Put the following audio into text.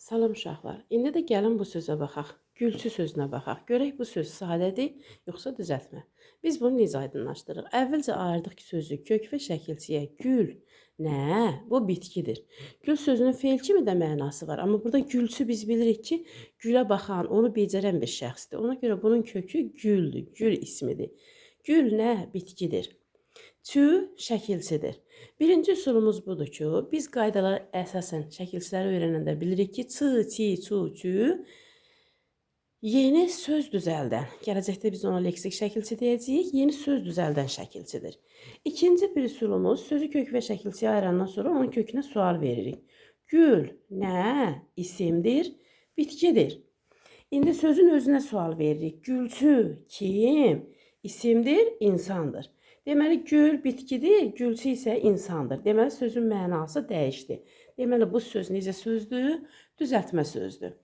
Salam uşaqlar. İndi də gəlin bu sözə baxaq. Gülçü sözünə baxaq. Görək bu söz sadədir, yoxsa düzəltmə. Biz bunu necə aydınlaşdırırıq? Əvvəlcə ayırdıq ki, sözü kök və şəkilçiyə. Gül. Nə? Bu bitkidir. Gül sözünün fe'l kimi də mənası var. Amma burada gülçü biz bilirik ki, gülə baxan, onu becərən bir şəxsdir. Ona görə bunun kökü güldür, gül ismidir. Gül nə? Bitkidir. Çü şəkilçidir. Birinci üsulumuz budur ki, biz qaydalar əsasən şəkilçiləri öyrənəndə bilirik ki, çı, çi, çu, çü yeni söz düzəldən, gələcəkdə biz ona leksik şəkilçi deyəcəyik, yeni söz düzəldən şəkilçidir. İkinci bir üsulumuz sözü kök və şəkilçiyə ayırandan sonra onun kökünə sual veririk. Gül nə? İsimdir, bitkidir. İndi sözün özünə sual veririk. Gülçü kim? İsimdir, insandır. Deməli, gül bitkidir, gülçü isə insandır. Deməli, sözün mənası dəyişdi. Deməli, bu söz necə sözdür? Düzəltmə sözdür.